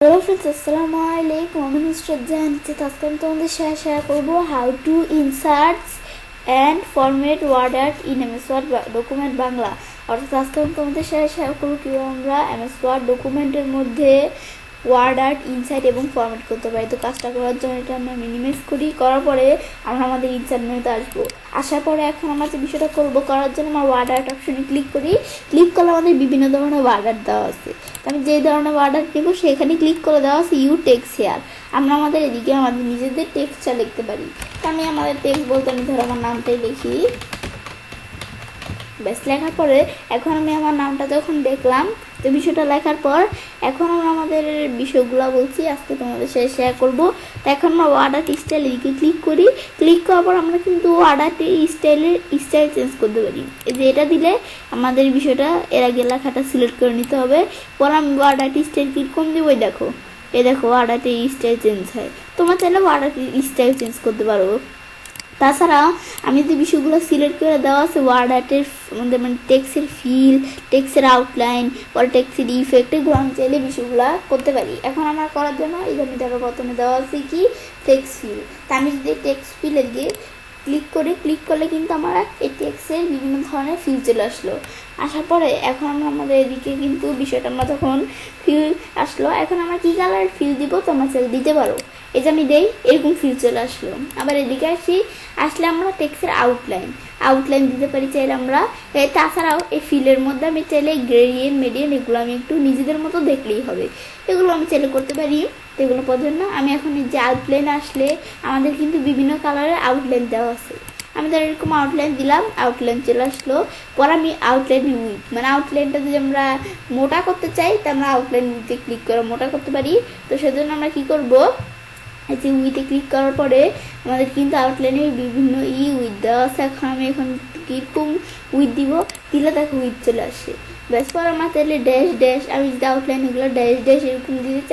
Hello friends, Assalamualaikum. আমি নুসরাত জাহান আজকে আমি তোমাদের সাথে শেয়ার করব how to insert and format WordArt in MS Word document Bangla. অর্থাৎ আজকে আমি তোমাদের সাথে শেয়ার করব কীভাবে আমরা এমএস ওয়ার্ড ডকুমেন্টের মধ্যে ওয়ার্ড আর্ট ইনসার্ট এবং ফরম্যাট করতে পারি। তো কাজটা করার জন্য এটা আমরা মিনিমাইজ করার পরে আমরা আমাদের ইনসার্ট মেনুতে আসবো। আসার পরে এখন আমরা যে বিষয়টা করার জন্য আমরা ওয়ার্ড আর্ট অপশনে ক্লিক করলে আমাদের বিভিন্ন ধরনের ওয়ার্ড আর্ট দেওয়া আছে। তো আমি যে ধরনের ওয়ার্ড আর্ট নেবো সেখানে ক্লিক করে দেওয়া আছে ইউ টেক্সট হেয়ার। আমরা আমাদের এদিকে আমাদের নিজেদের টেক্সটটা লিখতে পারি। তো আমি আমাদের টেক্সট বলতে আমি ধরো আমার নামটাই লিখি। ব্যাস লেখার পরে এখন আমি আমার নামটা যখন দেখলাম, তো বিষয়টা লেখার পর এখন আমরা আমাদের বিষয়গুলো বলছি আজকে তোমাদের সাথে শেয়ার করবো। তো এখন আমরা ওয়ার্ড আর্ট স্টাইল এদিকে ক্লিক করার পর আমরা কিন্তু ওয়ার্ড আর্ট স্টাইল চেঞ্জ করতে পারি। এই যে এটা দিলে আমাদের বিষয়টা এর আগে লেখাটা সিলেক্ট করে নিতে হবে। পর আমি ওয়ার্ড আর্ট স্টাইল কীরকম দেবো, দেখো ওয়ার্ড আর্ট স্টাইল চেঞ্জ হয়। তোমরা চাইলে ওয়ার্ড আর্ট স্টাইল চেঞ্জ করতে পারো। তাছাড়া আমি যে বিষয়গুলো সিলেক্ট করে দেওয়া আছে ওয়ার্ড আর্টের মধ্যে, মানে টেক্সটের ফিল, টেক্সটের আউটলাইন, পরে টেক্সটের ইফেক্ট, এগুলো আমি চাইলে বিষয়গুলো করতে পারি। এখন আমার করার জন্য এই যে আমি ধরো প্রথমে দেওয়া আছে কি টেক্সট ফিল। তা আমি যদি টেক্সট ফিলে গিয়ে ক্লিক করলে কিন্তু আমার এই টেক্সটের বিভিন্ন ধরনের ফিল চলে আসলো। আসার পরে এখন আমরা আমাদের এদিকে কিন্তু বিষয়টা আমরা তখন ফিল আসলো। এখন আমরা কী কালার ফিল দিব তোমরা চাইলে দিতে পারো। এই যে আমি দেই এরকম ফিল চলে আসলো। আবার এদিকে আসলে আমরা টেক্সটের আউটলাইন দিতে পারি চাইলে আমরা। তাছাড়াও এই ফিলের মধ্যে আমি চাইলে গ্রেডিয়েন্ট মেডিয়েন্ট এগুলো আমি একটু নিজেদের মতো দেখলেই হবে, এগুলো আমি চাইলে করতে পারি। এগুলো পর্যন্ত আমি এখন যে আউটলাইন আসলে আমাদের কিন্তু বিভিন্ন কালারের আউটলাইন দেওয়া আছে। আমি ধর এরকম আউটলাইন দিলাম, আউটলাইন চলে আসলো। পর আমি আউটলাইন উইথ, মানে আউটলাইনটা যদি আমরা মোটা করতে চাই তা আমরা আউটলাইন উইথে ক্লিক করে মোটা করতে পারি। তো সেজন্য আমরা কি করব, এই যে উইথে ক্লিক করার পরে আমাদের কিন্তু আউটলাইনে বিভিন্ন উইথ দেওয়া আছে। আমি এখন কীরকম উইথ দিলে দেখো উইথ চলে আসে। ব্যাস পর আমার চাইলে ড্যাশ আমি যদি আউটলাইন এগুলো ড্যাশ এরকম দিতে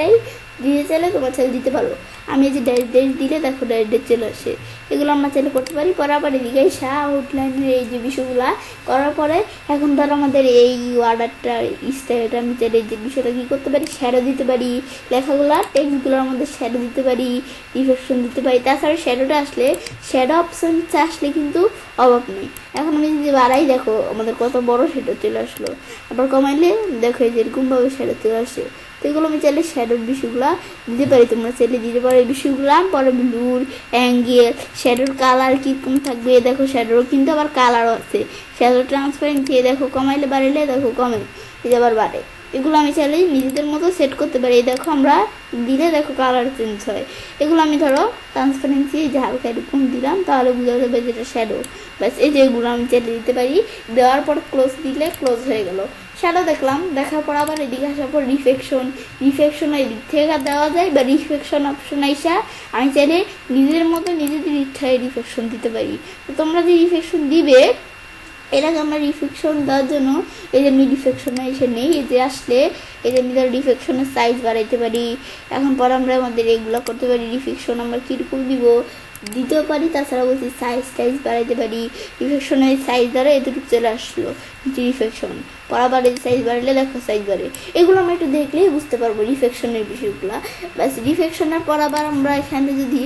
চাইলে তোমার চাইলে দিতে পারো। আমি এই যে ড্যাশ দিলে দেখো ড্যাশ চলে আসে। এগুলো আমরা চাইলে করতে পারি। পরে আবার এদিকে আউটলাইনের এই যে বিষয়গুলো করার পরে এখন ধরো আমাদের এই ওয়ার্ডারটা স্টাইলটা আমি চাইলে এই যে বিষয়টা কী করতে পারি, শ্যাডো দিতে পারি। লেখাগুলো টেক্সটগুলোর মধ্যে শ্যাডো দিতে পারি, রিফ্লেকশন দিতে পারি। তাছাড়া শ্যাডো অপশানটা আসলে কিন্তু অভাব নেই। এখন আমি যদি বাড়াই দেখো আমাদের কত বড় শ্যাডো চলে আসলো। আবার কমাইলে দেখো এই যে এরকমভাবে শ্যাডো চলে আসে। তো এগুলো আমি চাইলে শ্যাডোর বিষয়গুলো দিতে পারি, তোমরা চাইলে দিতে পারো এই বিষয়গুলো। পরে ব্লুর অ্যাঙ্গেল, শ্যাডোর কালার কীরকম থাকবে, দেখো শ্যাডোর কিন্তু আবার কালারও আছে। শ্যাডোর ট্রান্সপারেন্সি দেখো কমাইলে বাড়াইলে দেখো কমে, এই আবার বাড়ে। এগুলো আমি চাইলে নিজেদের মতো সেট করতে পারি। দেখো আমরা দিলে দেখো কালার চেঞ্জ হয়। এগুলো আমি ধরো ট্রান্সপারেন্সি যে হালকা এরকম দিলাম তাহলে বোঝা যাবে যেটা শ্যাডো। ব্যাস এই যে এগুলো আমি চাইলে দিতে পারি। দেওয়ার পর ক্লোজ দিলে ক্লোজ হয়ে গেল। শ্যাডো দেখলাম, দেখার পর আবার এদিকে আসার পর রিফ্লেকশন এদিক থেকে দেওয়া যায়, বা রিফ্লেকশন অপশন আইসা আমি চাইলে নিজেদের মতো নিজেদের ইচ্ছায় রিফ্লেকশন দিতে পারি। তো তোমরা যে রিফ্লেকশন দিবে এর আগে আমরা রিফ্লেকশন দেওয়ার জন্য এই যে আমি রিফ্লেকশনে এসে নেই, এই যে আসলে এই যে আমি ধর রিফ্লেকশনের সাইজ বাড়াইতে পারি। এখন পর আমরা আমাদের এগুলো করতে পারি। রিফ্লেকশন আমরা কীরকম দিতেও পারি। তাছাড়া বলছি সাইজ বাড়াইতে পারি। রিফ্লেকশনের সাইজ দ্বারা এতটুকু চলে আসলো রিফ্লেকশন। পর আবার এই সাইজ বাড়লে দেখো সাইজ বাড়ে। এগুলো আমরা একটু দেখলেই বুঝতে পারবো রিফ্লেকশনের বিষয়গুলো। ব্যাস রিফ্লেকশনের পর আবার আমরা এখানে যদি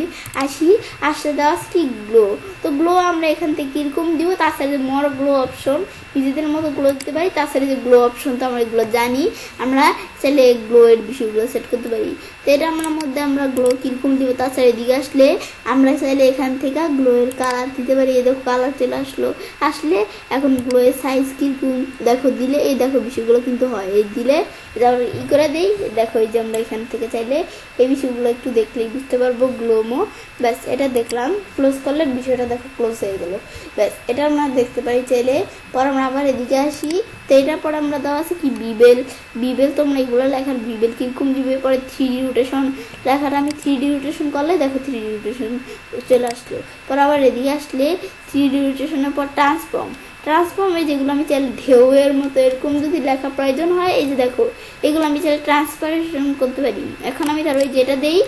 আসতে দেওয়া কি গ্লো। তো গ্লো আমরা এখান থেকে কীরকম দিব, তাছাড়া মোর গ্লো অপশন নিজেদের মতো গ্লো দিতে পারি। তাছাড়া যে গ্লো অপশন তো আমরা এগুলো জানি, আমরা চাইলে গ্লো এর বিষয়গুলো সেট করতে পারি। তো এটা আমরা মধ্যে আমরা গ্লো কীরকম দিব। তাছাড়া এদিকে আসলে আমরা চাইলে এখান থেকে গ্লো এর কালার দিতে পারি। এই দেখো কালার চলে আসলে এখন গ্লো এর সাইজ কীরকম দেখো দিলে এই দেখো বিষয়গুলো কিন্তু হয়। এই দিলে এটা করে দেই, দেখো এই যে আমরা এখান থেকে চাইলে এই বিষয়গুলো একটু দেখলেই বুঝতে পারবো গ্লোমো। ব্যাস এটা দেখলাম, ক্লোজ করলে বিষয়টা দেখো ক্লোজ হয়ে গেল। ব্যাস এটা আমরা দেখতে পারি চাইলে। পর আমরা আবার এদিকে আসি। তো এটার পর আমরা দেওয়া আছে কি বিবেল। তোমরা এগুলো লেখার বিবেল কীরকম দিবে। পরে 3D রোটেশন লেখাটা আমি 3D রোটেশন করলে দেখো 3D রোটেশন চলে আসলো। পর আবার এদিকে আসলে 3D রোটেশনের পর ট্রান্সফর্মে যেগুলো আমি চাইলে ঢেউয়ের মতো এরকম যদি লেখা প্রয়োজন হয়, এই যে দেখো এগুলো আমি চাইলে ট্রান্সফারেশন করতে পারি। এখন আমি ধরো যেটা দেই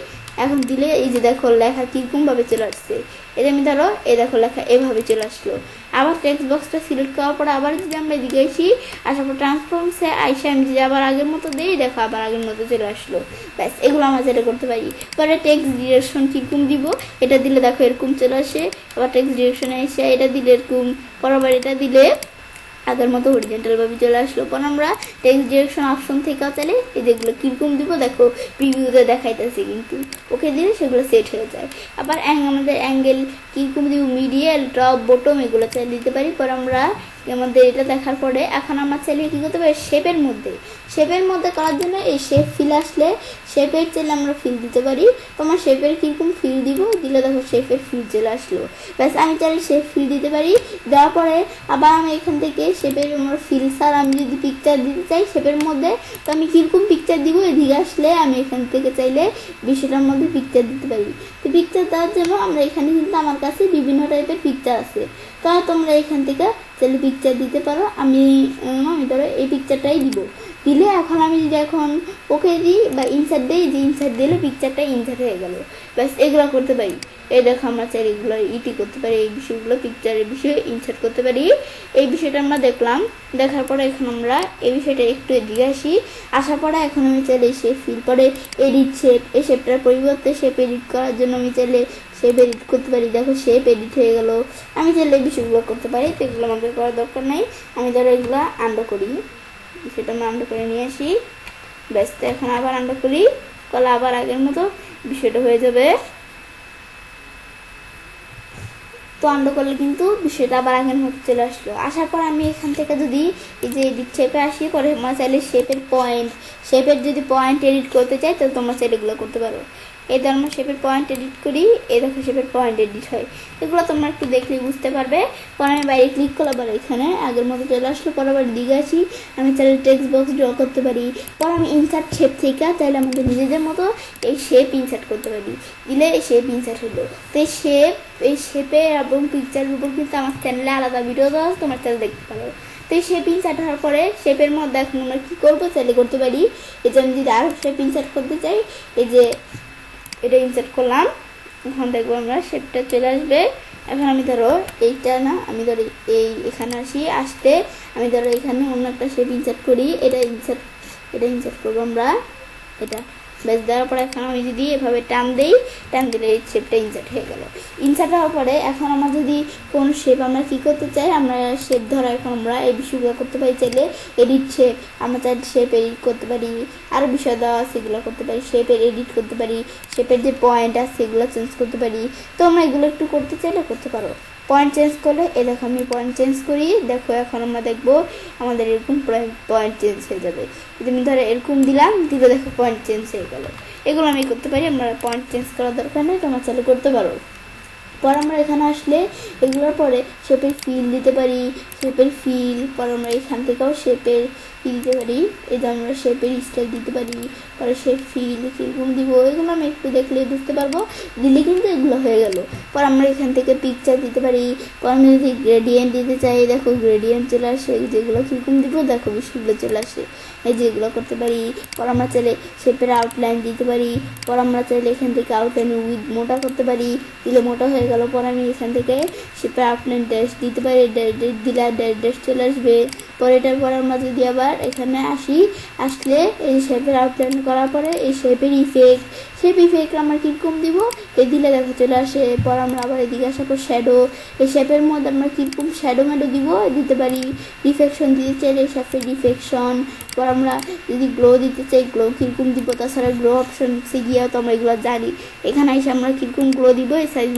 এখন দিলে এই যে দেখো লেখা কীরকমভাবে চলে আসছে। এটা আমি ধরো এই দেখো লেখা এভাবে চলে আসলো। আবার টেক্সট বক্সটা সিলেক্ট করার পরে আবার যদি আমরা এদিকে আসি, আসার পর ট্রান্সফর্মসে আইসে আমি যদি আবার আগের মতো দিই, দেখো আবার আগের মতো চলে আসলো। ব্যাস, এগুলো আমরা যেটা করতে পারি। পরে টেক্সট ডিরেকশন কীরকম দিব, এটা দিলে দেখো এরকম চলে আসে। আবার টেক্সট ডিরেকশনে এসে এটা দিলে এরকম, বরাবর এটা দিলে আগের মতো হরিজেন্টাল ভাবে চলে আসলো। পর আমরা টেক্সট ডিরেকশন অপশন থেকেও চাইলে এই যেগুলো কীরকম দিব দেখো প্রিভিউতে দেখাইতেছি, কিন্তু ওকে দিলে সেগুলো সেট হয়ে যায়। আবার আমাদের অ্যাঙ্গেল কীরকম দিব, মিডিয়াল, টপ, বটম, এগুলো চাইলে দিতে পারি। পর আমরা আমাদের এটা দেখার পরে এখন আমরা চাইলে কী করতে পারি, শেপের মধ্যে করার জন্য এই শেপ ফিল আসলে শেপের চাইলে আমরা ফিল দিতে পারি। তোমার শেপের কীরকম ফিল দিব, দিলে দেখো শেপের ফিল চলে আসলো। ব্যাস, আমি চাইলে শেপ ফিল দিতে পারি। দেওয়ার পরে আবার আমি এখান থেকে শেপের আমার ফিল স্যার আমি যদি পিকচার দিতে চাই শেপের মধ্যে, তো আমি কীরকম পিকচার দিব, এদিকে আসলে আমি এখান থেকে চাইলে বিষয়টার মধ্যে পিকচার দিতে পারি। তো পিকচার দেওয়ার জন্য আমরা এখানে কিন্তু আমার কাছে বিভিন্ন টাইপের পিকচার আছে, তো তোমরা এখান থেকে চাইলে পিকচার দিতে পারো। আমি ধরো এই পিকচারটাই দিব। দিলে এখন আমি যদি এখন ওকে দিই বা ইনসার্ট দিই, যে ইনসার্ট দিলে পিকচারটা ইনসার্ট হয়ে গেল। ব্যাস, এগুলো করতে পারি। এই দেখো আমরা চাইলে এগুলো ইটি করতে পারি, এই বিষয়গুলো পিকচারের বিষয়ে ইনসার্ট করতে পারি। এই বিষয়টা আমরা দেখলাম। দেখার পরে এখন আমরা এই বিষয়টা একটু এদিকে আসি। আসার পরে এখন আমি চাইলে শেপ ফিল, পরে এডিট শেপ, এই শেপটার পরিবর্তে শেপ এডিট করার জন্য আমি চাইলে শেপ এডিট করতে পারি। দেখো শেপ এডিট হয়ে গেল। আমি চাইলে এই বিষয়গুলো করতে পারি, তো এগুলো আমাদের করার দরকার নেই। আমি ধরো এগুলো আন্ডার করি, সেটা আমরা আন্ডার করে নিয়ে আসি। ব্যাস, তো এখন আবার আন্ডার করি, কলে আবার আগের মতো বিষয়টা হয়ে যাবে। তো আন্ডার করলে কিন্তু বিষয়টা আবার আগের মতো চলে আসলো। আসার পর আমি এখান থেকে যদি এই যে এডিট শেপে আসি, পরে তোমরা চাইলে শেপের যদি পয়েন্ট এডিট করতে চাই, তাহলে তোমরা চাইলে এগুলো করতে পারো। এই ধর আমরা শেপের পয়েন্ট এডিট করি, এই দেখো শেপের পয়েন্ট এডিট হয়। এগুলো তোমরা একটু দেখলে বুঝতে পারবে। পরে আমি বাইরে ক্লিক করলে আবার এখানে আগের মতো চলে আসলো। পরে আবার দিকে আসি, আমি চাইলে টেক্সট বক্স ড্র করতে পারি। পরে আমি ইনসার্ট শেপ থেকে চাইলে আমাদের নিজেদের মতো এই শেপ ইনসার্ট করতে পারি। দিলে এই শেপ ইনসার্ট হলো। তো এই শেপে এবং পিকচারের উপর কিন্তু আমার চ্যানেলে আলাদা ভিডিও দেওয়া আছে, তোমার চ্যানেল দেখতে পারো। তো এই শেপ ইনসার্ট হওয়ার পরে শেপের মধ্যে এখন আমরা কী করবো, চাইলে করতে পারি। এই যে আমি যদি আরও শেপ ইনসার্ট করতে চাই, এই যে এটা ইনসার্ট করলাম, এখন দেখবো আমরা শেপটা চলে আসবে। এখন আমি ধরো এইটা না, আমি ধরো এখানে আসতে আমি ধরো এখানে অন্য একটা শেপ ইনসার্ট করি। এটা ইনসার্ট করবো আমরা, এটা ব্যাস দেওয়ার পরে এখন আমি যদি এভাবে টান দিলে এই শেপটা ইনসার্ট হয়ে গেল। ইনসার্ট হওয়ার পরে এখন আমরা যদি কোনো শেপ আমরা কী করতে চাই, আমরা শেপ ধরা এখন আমরা এই বিষয়গুলো করতে পারি। চাইলে এডিট শেপ, আমরা চাইলে শেপ এডিট করতে পারি। আরও বিষয় দেওয়া আছে, এগুলো করতে পারি। শেপের এডিট করতে পারি, শেপের যে পয়েন্ট আছে সেগুলো চেঞ্জ করতে পারি। তো আমরা এগুলো একটু করতে চাইলে করতে পারো। পয়েন্ট চেঞ্জ করলে এই দেখো আমি পয়েন্ট চেঞ্জ করি, দেখো এখন আমরা দেখবো আমাদের এরকম পয়েন্ট চেঞ্জ হয়ে যাবে। যদি আমি ধরো এরকম দিলে দেখো পয়েন্ট চেঞ্জ হয়ে গেল। এগুলো আমি করতে পারি। আমরা পয়েন্ট চেঞ্জ করার দরকার নেই, তোমরা চালু করতে পারো। পর আমরা এখানে আসলে এগুলোর পরে শেপের ফিল দিতে পারি। পর আমরা এখান থেকেও শেপের দিতে পারি। এই যে আমরা শেপের স্টাইল দিতে পারি। পরে শেপ ফিল কীরকম দিব, এগুলো আমি একটু দেখলে বুঝতে পারবো। দিলে কিন্তু এগুলো হয়ে গেল। পর আমরা এখান থেকে পিকচার দিতে পারি। পর আমি যদি গ্রেডিয়েন্ট দিতে চাই, দেখো গ্রেডিয়েন্ট চলে আসে। যেগুলো কীরকম দিব দেখো বিষয়গুলো চলে আসে, এই যেগুলো করতে পারি। পর আমরা চাইলে শেপের আউটলাইন দিতে পারি। পর আমরা চাইলে এখান থেকে আউটলাইন উইথ মোটা করতে পারি, দিলে মোটা হয়ে গেল। পর আমি এখান থেকে শেপের আউটলাইন ড্যাশ দিতে পারি, দিলে ড্যাশ চলে আসবে। পরে এটার পর আমরা যদি আবার এখানে আসলে এই শেপের আউটলাইন করার পরে এই শেপের ইফেক্ট আমরা কীরকম দিব, এই দিলে দেখো চলে আসে। পর আমরা আবার এদিকে আসার পর শ্যাডো, এই শেপের মধ্যে আমরা কীরকম শ্যাডো দিব দিতে পারি। রিফ্লেকশন দিতে চাইলে শেপের রিফ্লেকশন। পর আমরা যদি গ্লো দিতে চাই, গ্লো কীরকম দিব, তাছাড়া গ্লো অপশনসে গিয়েও তো আমরা এগুলো জানি। এখানে এসে আমরা কীরকম গ্লো দিব, এই সাইজ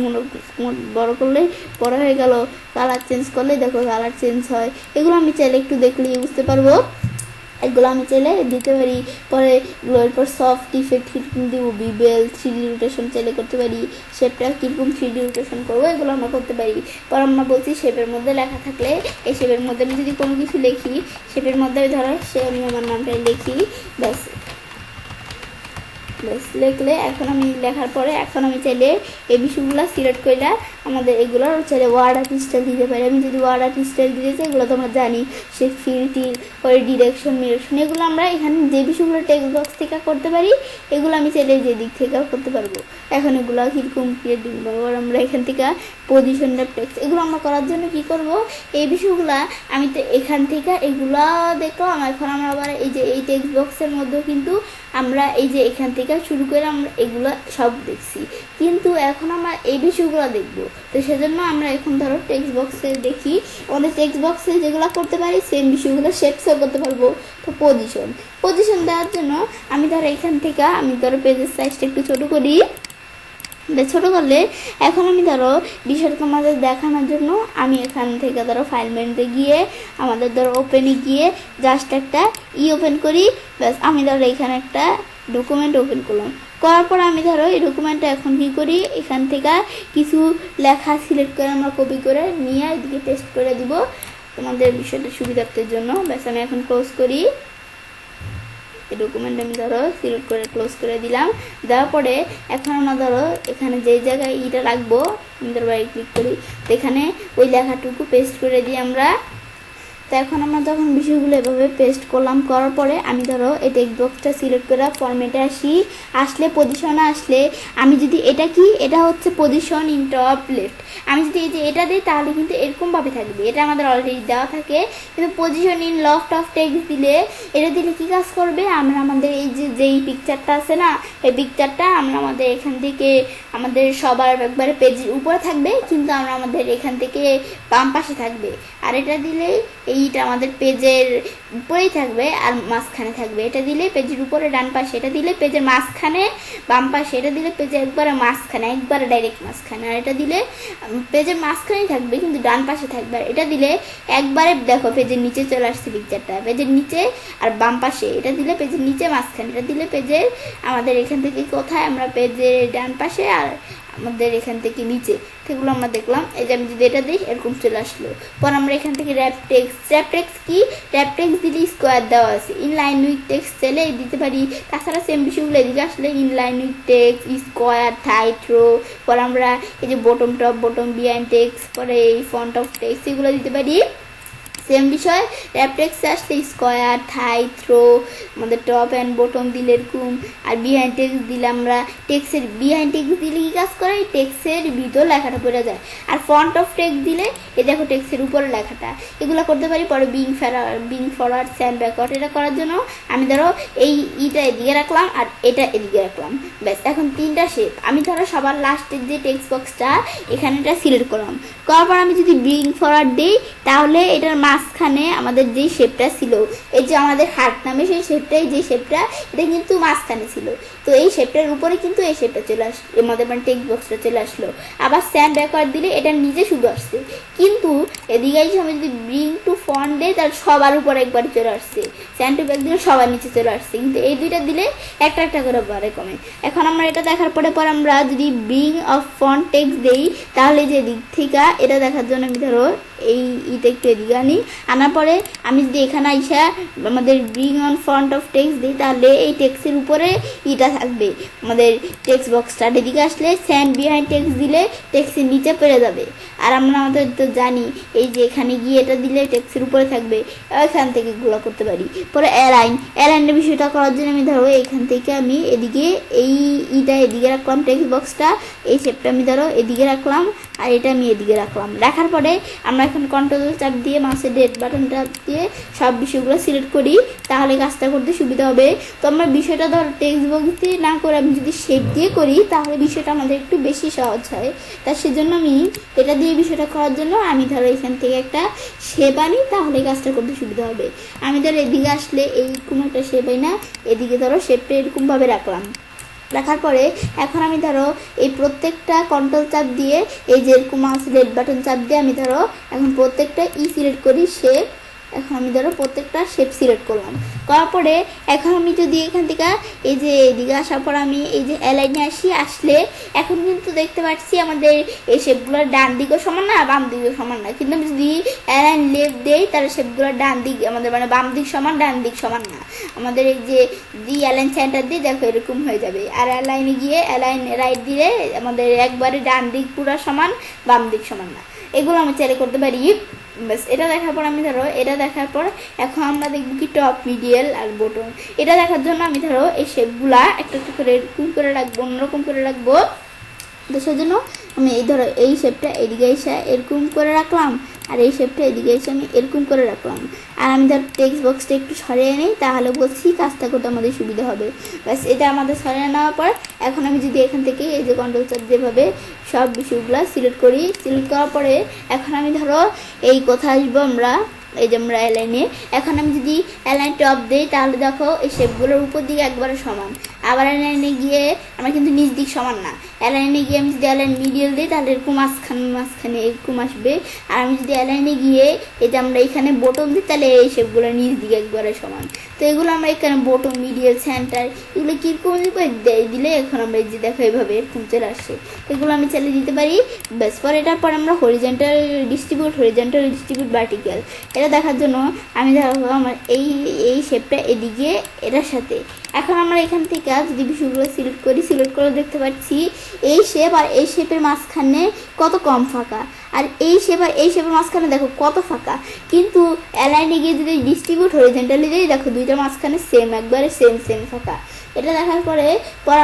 বড় করলে বড় হয়ে গেল। কালার চেঞ্জ করলে দেখো কালার চেঞ্জ হয়। এগুলো আমি চাইলে একটু দেখলেই বুঝতে পারবো। এগুলো আমি চাইলে দিতে পারি। পরে গ্লোয়ের পর সফট ইফেক্ট কীরকম দিব, বিবেল 3D রোটেশন চাইলে করতে পারি। শেপটা কীরকম 3D রোটেশন করবো, এগুলো আমরা করতে পারি। পর আমরা বলছি শেপের মধ্যে লেখা থাকলে, এই শেপের মধ্যে আমি যদি কোনো কিছু লিখি, শেপের মধ্যে ধরো আমি আমার নামটা লিখি, ব্যাস ব্যাস লিখলে এখন আমি লেখার পরে এখন আমি চাইলে এই বিষয়গুলো সিলেক্ট করে আমাদের এগুলোর চাইলে ওয়ার্ড আর্ট স্টাইল দিতে পারি। আমি যদি ওয়ার্ড আর্ট স্টাইল দিতে চাই এগুলো তোমরা জানি, সে ফিল পরে ডিরেকশন মিরেকশন এগুলো আমরা এখানে যে বিষয়গুলো টেক্সট বক্স থেকে করতে পারি এগুলো আমি চাইলে যে দিক থেকেও করতে পারবো। এখন এগুলো কীরকম ক্রিয়েটিভ আমরা এখান থেকে পজিশন টেক্সট এগুলো আমরা করার জন্য কি করব, এই বিষয়গুলো আমি তো এখান থেকে এগুলো দেখলাম। এখন আমরা আবার এই যে এই টেক্সট বক্সের মধ্যেও কিন্তু আমরা এই যে এখান থেকে শুরু করে আমরা এগুলো সব দেখছি, কিন্তু এখন আমরা এই বিষয়গুলো দেখব। তো সেজন্য আমরা এখন ধরো টেক্সট বক্সে দেখি, আমাদের টেক্সট বক্সে যেগুলো করতে পারি সেম বিষয়গুলো শেপসও করতে পারবো। তো পজিশন দেওয়ার জন্য আমি ধরো এখান থেকে আমি ধরো পেজের সাইজটা একটু ছোটো করি। ছোটো করলে এখন আমি ধরো বিষয়টা তোমাদের দেখানোর জন্য আমি এখান থেকে ধরো ফাইল মেনুতে গিয়ে আমাদের ধরো ওপেনে গিয়ে জাস্ট একটা ওপেন করি। ব্যাস আমি ধরো এখানে একটা ডকুমেন্ট ওপেন করলাম, করার পর আমি ধরো এই ডকুমেন্টটা এখন কী করি, এখান থেকে কিছু লেখা সিলেক্ট করে আমরা কপি করে নিয়ে এদিকে পেস্ট করে দিব তোমাদের বিষয়টা সুবিধার্থের জন্য। ব্যাস আমি এখন ক্লোজ করি, এই ডকুমেন্ট আমি ধরো সিলেক্ট করে ক্লোজ করে দিলাম। দেওয়ার পরে এখন আমরা ধরো এখানে যে জায়গায় ইটা রাখবো আমি ধরো বাইরে ক্লিক করি, তো এখানে ওই লেখাটুকু পেস্ট করে দিই আমরা। তো এখন আমরা যখন বিষয়গুলো এভাবে পেস্ট করলাম, করার পরে আমি ধরো এই টেক্সট বক্সটা সিলেক্ট করে ফরম্যাটে আসলে পজিশনে আসলে আমি যদি এটা কি এটা হচ্ছে পজিশন ইন টপ লেফট, আমি যদি এই যে এটা দিই তাহলে কিন্তু এরকমভাবে থাকবে, এটা আমাদের অলরেডি দেওয়া থাকে। কিন্তু position in left of text দিলে এটা দিলে কী কাজ করবে, আমরা আমাদের এই যে যেই পিকচারটা আছে না এই পিকচারটা আমরা আমাদের এখান থেকে আমাদের সবার একবারে পেজের উপরে থাকবে, কিন্তু আমরা আমাদের এখান থেকে বাম পাশে থাকবে। আর এটা দিলে এইটা আমাদের পেজের উপরেই থাকবে আর মাঝখানে থাকবে। এটা দিলে পেজের উপরে ডান পাশে, এটা দিলে পেজের মাঝখানে বাম পাশে, এটা দিলে পেজের একবারে মাঝখানে একবারে ডাইরেক্ট মাঝখানে, আর এটা দিলে পেজের মাঝখানেই থাকবে কিন্তু ডান পাশে থাকবে। আর এটা দিলে একবারে দেখো পেজের নিচে চলে আসছে পিকচারটা, পেজের নিচে আর বাম পাশে, এটা দিলে পেজের নিচে মাঝখানে, এটা দিলে পেজের আমাদের এখান থেকে কোথায় আমরা পেজের ডান পাশে আর আমাদের এখান থেকে নিচে, সেগুলো আমরা দেখলাম। এই যে আমি যদি এটা দিই এরকম চলে আসলো। পর আমরা এখান থেকে র্যাপ টেক্সট কি র্যাপ টেক্সট দিলে স্কোয়ার দেওয়া আছে, ইনলাইন উইথ টেক্সট চাইলে দিতে পারি। তাছাড়া সেম বিষয়গুলো এদিকে আসলে inline with text, square, tight, through. পর আমরা এই যে bottom top, bottom behind text, পরে এই ফন্ট অফ টেক্সট এগুলো দিতে পারি। সেম বিষয় র্যাপ টেক্সট আসলে স্কোয়ার, হাইট, রো, আমাদের টপ অ্যান্ড বটম দিলে এরকম। আর বিহাইন্ড টেক্সট দিলে আমরা টেক্সটের বিহাইন্ড টেক্সট দিলে কী কাজ করে, টেক্সটের ভিতর লেখাটা পড়ে যায়। আর ফন্ট অফ টেক্সট দিলে এই দেখো টেক্সটের উপরে লেখাটা, এগুলো করতে পারি। পরে বিং ফরওয়ার্ড স্যান্ড ব্যাকওয়ার্ড এটা করার জন্য আমি ধরো এই ইটা এদিকে রাখলাম আর এটা এদিকে রাখলাম। ব্যাস এখন তিনটা শেপ আমি ধরো সবার লাস্টের যে টেক্সট বক্সটা এখানে এটা সিলেক্ট করলাম, করার পর আমি যদি বিং ফরওয়ার্ড দিই তাহলে এটার মাঝখানে আমাদের যেই শেপটা ছিল এই যে আমাদের হার্ট নামে সেই শেপটাই যে শেপটা এটা কিন্তু মাঝখানে ছিল, তো এই শেপটার উপরে কিন্তু এই শেপটা চলে আসলো, আমাদের মানে টেক্সট বক্সটা চলে আসলো। আবার স্যান্ড ব্যাকওয়ার্ড দিলে এটা নিচে শুধু আসছে, কিন্তু এদিকে আমি যদি ব্রিং টু ফন্ট দেয় তাহলে সবার উপরে একবার চলে আসছে, স্যান্ড টু ব্যাক দিলে সবার নিচে চলে আসছে, কিন্তু এই দুইটা দিলে একটা একটা করে বারে কমে। এখন আমরা এটা দেখার পরে আমরা যদি ব্রিং অফ ফন্ট টেক্সট দেই তাহলে যে দিক থেকে এটা দেখার জন্য আমি ধরো এই ইটা একটু এদিকে আনি, আনার পরে আমি যদি এখানে আইসা আমাদের bring on font of text দিই তাহলে এই টেক্সটের উপরে ইটা থাকবে আমাদের টেক্সট বক্সটা। এদিকে আসলে স্যান্ড বিহাইন্ড টেক্সট দিলে টেক্সটের নিচে পড়ে যাবে। আর আমরা আমাদের তো জানি এই যে এখানে গিয়ে এটা দিলে টেক্সটের উপরে থাকবে, এখান থেকে এগুলো করতে পারি। পরে অ্যালাইনের বিষয়টা করার জন্য আমি ধরো এখান থেকে আমি এদিকে এই ইটা এদিকে রাখলাম, টেক্সট বক্সটা এই শেপটা আমি ধরো এদিকে রাখলাম আর এটা আমি এদিকে রাখলাম। রাখার পরে আমরা এখন কন্ট্রোল চাপ দিয়ে মাউসের ডেট বাটনটা দিয়ে সব বিষয়গুলো সিলেক্ট করি, তাহলে কাজটা করতে সুবিধা হবে। তো আমরা বিষয়টা ধরো টেক্সট বক্স দিয়ে না করে আমি যদি শেপ দিয়ে করি তাহলে বিষয়টা আমাদের একটু বেশি সহজ হয়। তা সেজন্য আমি এটা দিয়ে বিষয়টা করার জন্য আমি ধরো এখান থেকে একটা শেপ আনি, তাহলে কাজটা করতে সুবিধা হবে। আমি ধরো এদিকে আসলে এইরকম একটা শেপ আই না, এদিকে ধরো শেপটা এরকমভাবে রাখলাম। রাখার পরে এখন আমি ধরো এই প্রত্যেকটা কন্ট্রোল চাপ দিয়ে এই যে এরকম মাউস লেফট বাটন চাপ দিয়ে আমি ধরো এখন প্রত্যেকটা সিলেক্ট করি শেপ, এখন আমি ধরো প্রত্যেকটা শেপ সিলেক্ট করলাম, করার পরে এখন আমি যদি এখান থেকে এই যে এদিকে আসার পর আমি এই যে অ্যালাইনে আসলে এখন কিন্তু দেখতে পাচ্ছি আমাদের এই শেপগুলোর ডান দিকও সমান না, বাম দিকও সমান না। কিন্তু আমি যদি অ্যালাইন লেফট দেই তাহলে শেপগুলোর ডান দিক আমাদের মানে বাম দিক সমান, ডান দিক সমান না। আমাদের এই যে অ্যালাইন সেন্টার দিয়ে দেখো এরকম হয়ে যাবে। আর অ্যালাইনে গিয়ে অ্যালাইন রাইট দিলে আমাদের একবারে ডান দিক পুরো সমান, বাম দিক সমান না। এগুলো আমি চাইলে করতে পারি। ব্যাস এটা দেখার পর আমি ধরো এটা দেখার পর এখন আমরা দেখবো কি টপ, মিডিয়াল আর বটম। এটা দেখার জন্য আমি ধরো এই শেপগুলা একটা একটা করে এরকম করে রাখবো, অন্যরকম করে রাখবো। তো সেজন্য আমি এই ধরো এই শেপটা এদিকে এসে এরকম করে রাখলাম, আর এই শেপটা এদিকে এসে আমি এরকম করে রাখলাম। আর আমি ধর টেক্সট বক্সটা একটু সরিয়ে নিই, তাহলে বলছি কাজটা করতে আমাদের সুবিধা হবে। ব্যাস এটা আমাদের সরিয়ে নেওয়ার পর এখন আমি যদি এখান থেকে এই যে কন্ট্রোল চাপ যেভাবে সব বিষয়গুলো সিলেক্ট করি, সিলেক্ট করার পরে এখন আমি ধরো এই কোথায় আসবো আমরা, এই যে আমরা অ্যালাইনে। এখন আমি যদি অ্যালাইন টপ দিই তাহলে দেখো এই শেপগুলোর উপর দিকে একবারে সমান। আবার অ্যালাইনে গিয়ে আমার কিন্তু নিচ দিক সমান না। অ্যালাইনে গিয়ে আমি যদি অ্যালাইন মিডিয়াল দিই তাহলে এরকম মাঝখানে এরকম আসবে। আর আমি যদি অ্যালাইনে গিয়ে এই যে আমরা এখানে বটম দিই তাহলে এই শেপগুলো নিচ দিকে একবারে সমান। তো এগুলো আমরা এখানে বটম, মিডিয়াল, সেন্টার এগুলো কীরকম দিলে এখন আমরা এই যে দেখো এইভাবে এরকম চলে আসছে। এগুলো আমি চালিয়ে দিতে পারি। ব্যাস পরে এটার পর আমরা হরিজেন্টাল ডিস্ট্রিবিউট, ভার্টিক্যাল এটা দেখার জন্য আমি দেখো আমার এই শেপটা এদিকে এটার সাথে। এখন আমরা এখান থেকে যদি বিষয়গুলো সিলেক্ট করি, সিলেক্ট করে দেখতে পাচ্ছি এই শেপ আর এই শেপের মাঝখানে কত কম ফাঁকা, আর এই শেপ আর এই শেপের মাঝখানে দেখো কত ফাঁকা। কিন্তু অ্যালাইনে গিয়ে যদি ডিস্ট্রিবিউট হরিজেন্টালি দিই দেখো দুইটার মাঝখানে সেম, একবারে সেম ফাঁকা। এটা দেখার পরে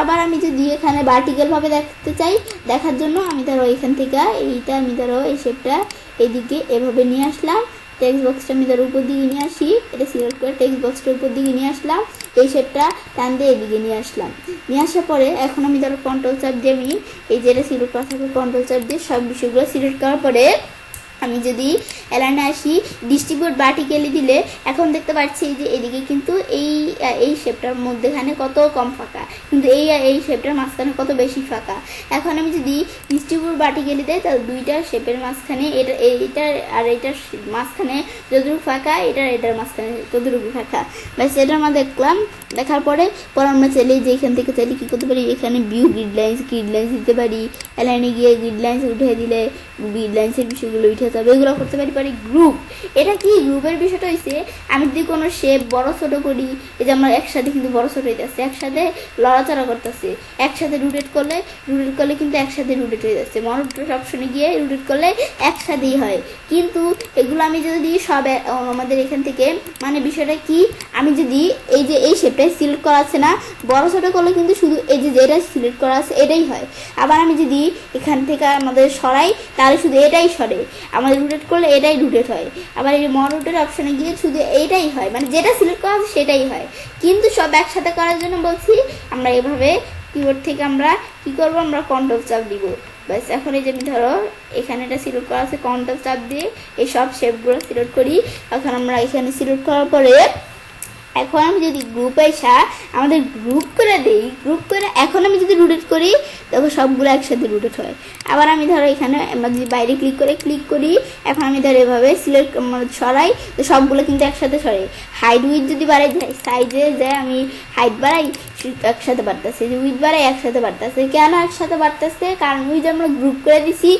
আবার আমি যদি এখানে ভার্টিক্যালভাবে দেখতে চাই, দেখার জন্য আমি ধরো এখান থেকে এইটা আমি ধরো এই শেপটা এদিকে এভাবে নিয়ে আসলাম। টেক্সট বক্সটা আমি ধরো উপর দিকে নিয়ে আসি, এটা সিলেক্ট করে টেক্সট বক্সটা উপর দিকে নিয়ে আসলাম, এই শেপটা টান দিয়ে এদিকে নিয়ে আসলাম। নিয়ে আসার পরে এখন আমি ধরো কন্ট্রোল চাপ দিয়ে আমি এই যে এটা সিলেক্ট করা থাকবে, কন্ট্রোল চাপ দিয়ে সব বিষয়গুলো সিলেক্ট করার পরে আমি যদি অ্যালাইনে আসি ডিস্ট্রিবিউট ভার্টিক্যালি দিলে এখন দেখতে পাচ্ছি যে এদিকে কিন্তু এই শেপটার মধ্যেখানে কত কম ফাঁকা, কিন্তু এই শেপটার মাঝখানে কত বেশি ফাঁকা। এখন আমি যদি ডিস্ট্রিবিউট ভার্টিক্যালি দেয় তাহলে দুইটা শেপের মাঝখানে এইটার আর এইটার মাঝখানে যতটুকু ফাঁকা, এটার মাঝখানে ততটুকু ফাঁকা। ব্যাস এটা আমরা দেখলাম। দেখার পরে আমরা চাইলে যে এখান থেকে চাইলে কী করতে পারি, এখানে ভিউ গ্রিডলাইন্স দিতে পারি। অ্যালাইনে গিয়ে গ্রিডলাইন্স উঠে দিলে গ্রিডলাইন্সের বিষয়গুলো উঠে যাবে, এগুলো করতে পারি। গ্রুপ, এটা কি গ্রুপের বিষয়টা হয়েছে আমি যদি কোনো শেপ বড় ছোট করি, এই যে আমরা একসাথে কিন্তু বড় ছোট হয়ে যাচ্ছে, একসাথে লড়াচড়া করতেছে, একসাথে রোটেট করলে কিন্তু একসাথে রোটেট হয়ে যাচ্ছে। মনোটোর অপশনে গিয়ে রোটেট করলে একসাথেই হয়। কিন্তু এগুলো আমি যদি সব আমাদের এখান থেকে মানে বিষয়টা কি, আমি যদি এই যে এই শেপটাই সিলেক্ট করা আছে না, বড় ছোট করলে কিন্তু শুধু এই যে যেটা সিলেক্ট করা আছে এটাই হয়। আবার আমি যদি এখান থেকে আমাদের সরাই তাহলে শুধু এটাই সরে, আমাদের রোটেট করলে এটাই রোটেট হয়। আবার এই মনোটোর অপশনে গিয়ে শুধু এইটাই হয়, মানে যেটা সিলেক্ট করা আছে সেটাই হয়। কিন্তু সব একসাথে করার জন্য বলছি আমরা এভাবে কিবোর্ড থেকে আমরা কি করব, আমরা কন্ট্রোল চাপ দিব। ব্যাস এখন এই যে আমি ধরো এখানে এটা সিলেক্ট করা আছে, কন্ট্রোল চাপ দিয়ে এই সব শেপগুলো সিলেক্ট করি। এখন আমরা এখানে সিলেক্ট করার পরে এখন আমি যদি গ্রুপে আমাদের গ্রুপ করে দিই, গ্রুপ করে এখন আমি যদি রোটেট করি তখন সবগুলো একসাথে রোটেট হয়। আবার আমি ধরো এখানে আমরা যদি বাইরে ক্লিক করি, এখন আমি ধরো এভাবে সিলেক্ট সরাই তো সবগুলো কিন্তু একসাথে সরে। হাইট উইথ যদি বাড়াই যাই, সাইজে যায় আমি হাইট বাড়াই একসাথে বাড়তেছে, যে উইথ বাড়াই একসাথে বাড়তেছে। কেন একসাথে বাড়তেছে? কারণ উইথ আমরা গ্রুপ করে দিছি।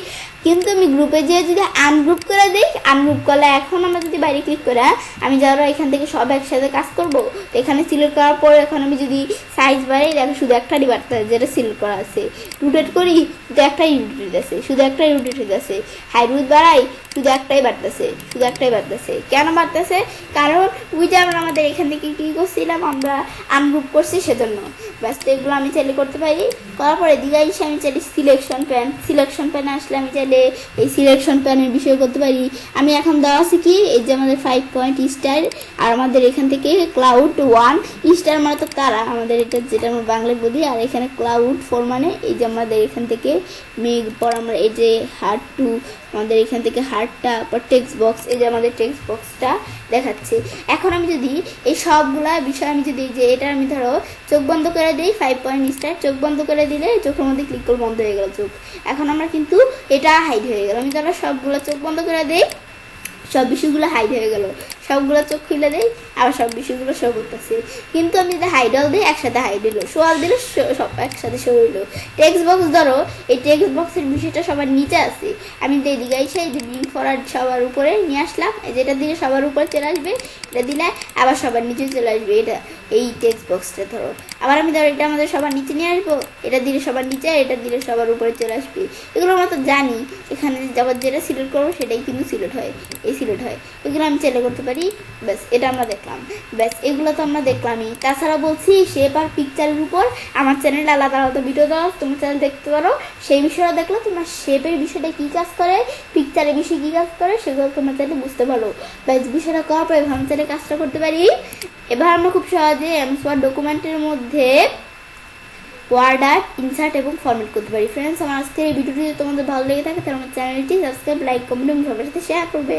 কিন্তু আমি গ্রুপে যেয়ে যদি আনগ্রুপ করে দিই, আনগ্রুপ করলে এখন আমরা যদি বাইরে ক্লিক করে আমি যারা এখান থেকে সব একসাথে কাজ করবো, তো এখানে সিলেক্ট করার পর এখন আমি যদি সাইজ বাড়াই দেখো শুধু একটাই বাড়তেছে যেটা সিলেক্ট করা আছে। রোটেট করি শুধু একটাই রোটেট আছে, শুধু একটাই রোটেট হয়ে যাচ্ছে। হাইট উইথ বাড়াই শুধু একটাই বাড়তেছে। কেন বাড়তেছে? কারণ উইথ আমরা আমাদের এখান থেকে কী করছিলাম, আমরা আনগ্রুপ করছি সেজন্য। ব্যাস এগুলো আমি চাইলে করতে পারি। করার পরে দিকে এসে আমি চাইলে সিলেকশন প্যানে আসলে আমি চাইলে এই সিলেকশন প্যানের বিষয় করতে পারি। আমি এখন দেওয়া আছে কি, এই যে আমাদের 5 পয়েন্ট স্টার, আর আমাদের এখান থেকে ক্লাউড 1 স্টার মানে তো তারা, আমাদের এটা যেটা আমরা বাংলায় বলি। আর এখানে ক্লাউড 4 মানে এই যে আমাদের এখান থেকে মেঘ, পর আমরা এই যে হার্ট 2 আমাদের এখান থেকে হার্টটা, পর টেক্সট বক্স, এই যে আমাদের টেক্সট বক্সটা দেখাচ্ছে। এখন আমি যদি এই সবগুলা বিষয় আমি যদি যে এটা আমি ধরো চোখ বন্ধ করে দিই, 5 পয়েন্ট স্টার চোখ বন্ধ করে দিলে চোখের মধ্যে ক্লিক করে বন্ধ হয়ে গেল চোখ। এখন আমরা কিন্তু এটা হাইড হয়ে গেল। আমি ধরো সবগুলো চোখ বন্ধ করে দিই, সব বিষয়গুলো হাইড হয়ে গেল। সবগুলো চোখ খুলে দেয়, আবার সব বিষয়গুলো শো করতেছে। কিন্তু আমি যদি হাইডল দিই একসাথে হাইড হইলো, শোয়াল দিলে সব একসাথে শো হইলো। টেক্সট বক্স ধরো, এই টেক্সট বক্সের বিষয়টা সবার নিচে আছে, আমি তো এদিকে এসে এই যে ব্রিং ফরওয়ার্ড সবার উপরে নিয়ে আসলাম, যেটা দিলে সবার উপরে চলে আসবে, এটা দিলে আবার সবার নিচে চলে আসবে। এটা এই টেক্সট বক্সটা ধরো, আবার আমি ধরো এটা আমাদের সবার নিচে নিয়ে আসবো, এটা দিলে সবার নিচে, এটা দিলে সবার উপরে চলে আসবে। এগুলো আমরা তো জানি, এখানে আবার যেটা সিলেক্ট করবো সেটাই কিন্তু সিলেক্ট হয়, এই সিলেক্ট হয়, এগুলো আমি চাইলে করতে পারি। ব্যাস এটা আমরা দেখলাম, ব্যাস এগুলো তো আমরা দেখলামই। তাছাড়া বলছি শেপ আর পিকচারের উপর আমার চ্যানেলে আলাদা আলাদা ভিডিও দেওয়া, তোমার চ্যানেল দেখতে পারো, সেই বিষয়টা দেখলে তোমার শেপের বিষয়টা কী কাজ করে, পিকচারের বিষয় কী কাজ করে, সেগুলো তোমার চ্যানেলে বুঝতে পারো। ব্যাস বিষয়টা করার পর এবার আমি চ্যানেলে কাজটা করতে পারি। এবার আমরা খুব সহজে এমএস ওয়ার্ড ডকুমেন্টের মধ্যে ওয়ার্ড আর্ট ইনসার্ট এবং ফরম্যাট করতে পারি। ফ্রেন্ডস, আমার আজকের এই ভিডিওটি যদি তোমাদের ভালো লেগে থাকে তাহলে আমার চ্যানেলটি সাবস্ক্রাইব, লাইক, কমেন্ট এবং সবার সাথে শেয়ার করবে।